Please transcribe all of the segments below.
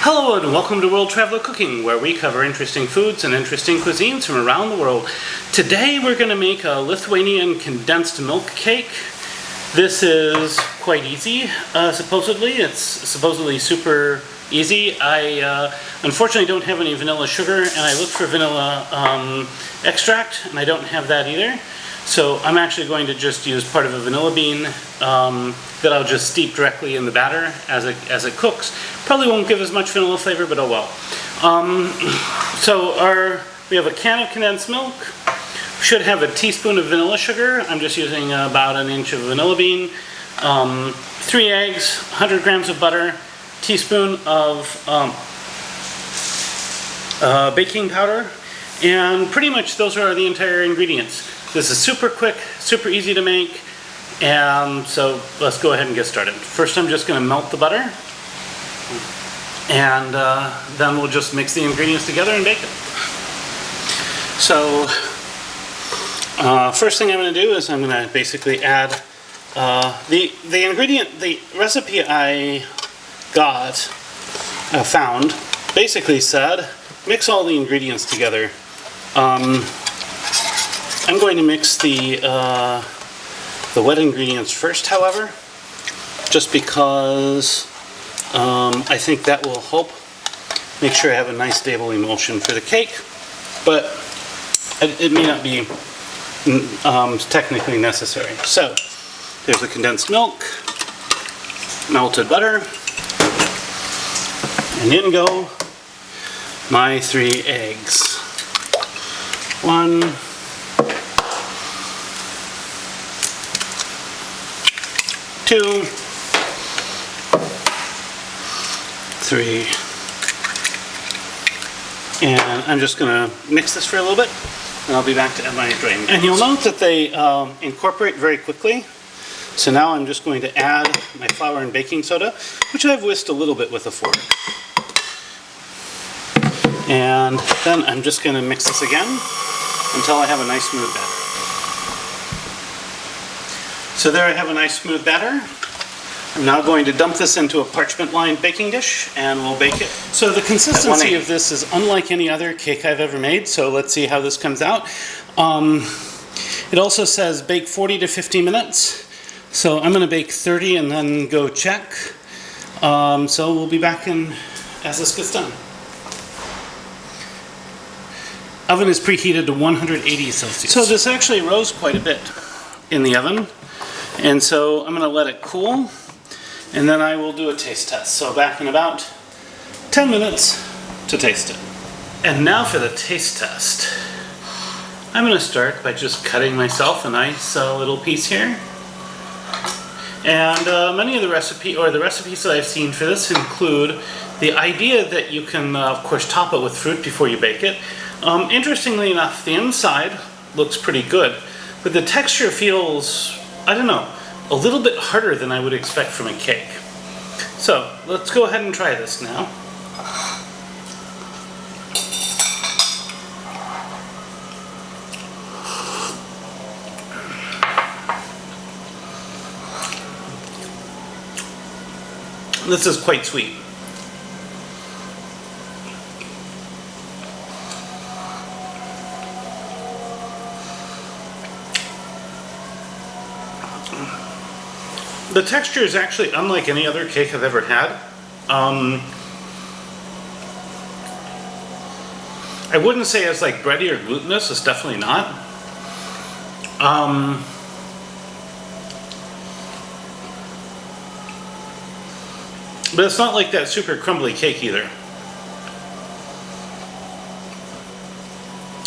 Hello and welcome to World Traveler Cooking, where we cover interesting foods and interesting cuisines from around the world. Today we're going to make a Lithuanian condensed milk cake. This is quite easy, supposedly. It's supposedly super easy. I unfortunately don't have any vanilla sugar, and I looked for vanilla extract, and I don't have that either. So I'm actually going to just use part of a vanilla bean that I'll just steep directly in the batter as it cooks. Probably won't give as much vanilla flavor, but oh well. We have a can of condensed milk. We should have a teaspoon of vanilla sugar. I'm just using about an inch of vanilla bean. 3 eggs, 100 grams of butter, teaspoon of baking powder, and pretty much those are the entire ingredients. This is super quick, super easy to make, and so let's go ahead and get started. First I'm just going to melt the butter, and then we'll just mix the ingredients together and bake it. So first thing I'm going to do is I'm going to basically add the recipe I found basically said mix all the ingredients together. I'm going to mix the wet ingredients first, however, just because I think that will help make sure I have a nice stable emulsion for the cake, but it may not be technically necessary. So there's the condensed milk, melted butter, and in go my 3 eggs. 1, 2, 3, and I'm just going to mix this for a little bit, and I'll be back to add my dry ingredients. And you'll note that they incorporate very quickly. So now I'm just going to add my flour and baking soda, which I've whisked a little bit with a fork. And then I'm just going to mix this again until I have a nice smooth batter. So there I have a nice smooth batter. I'm now going to dump this into a parchment-lined baking dish and we'll bake it. So the consistency of this is unlike any other cake I've ever made, so let's see how this comes out. It also says bake 40 to 50 minutes. So I'm going to bake 30 and then go check. So we'll be back in as this gets done. Oven is preheated to 180 Celsius. So this actually rose quite a bit in the oven. And so I'm going to let it cool, and then I will do a taste test. So back in about 10 minutes to taste it. And now for the taste test. I'm going to start by just cutting myself a nice little piece here. And many of the recipes that I've seen for this include the idea that you can, of course, top it with fruit before you bake it. Interestingly enough, the inside looks pretty good, but the texture feels, I don't know, a little bit harder than I would expect from a cake. So let's go ahead and try this now. This is quite sweet. The texture is actually unlike any other cake I've ever had. I wouldn't say it's like bready or glutinous, it's definitely not. But it's not like that super crumbly cake either.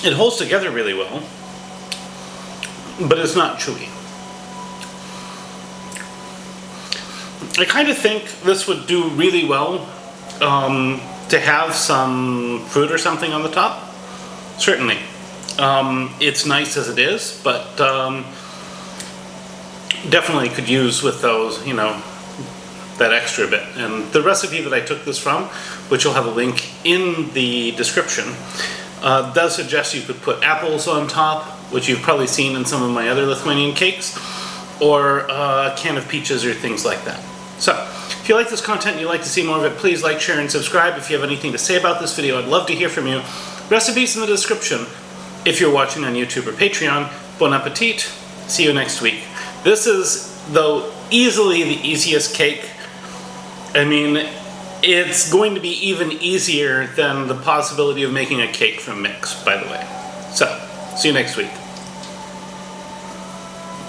It holds together really well, but it's not chewy. I kind of think this would do really well to have some fruit or something on the top. Certainly. It's nice as it is, but definitely could use with those, you know, that extra bit. And the recipe that I took this from, which you'll have a link in the description, does suggest you could put apples on top, which you've probably seen in some of my other Lithuanian cakes, or a can of peaches or things like that. So If you like this content and you'd like to see more of it, please like, share, and subscribe. If you have anything to say about this video, I'd love to hear from you. Recipes in the description if you're watching on YouTube or Patreon. Bon appetit. See you next week. This is, though, easily the easiest cake. I mean, it's going to be even easier than the possibility of making a cake from mix, by the way. So, see you next week.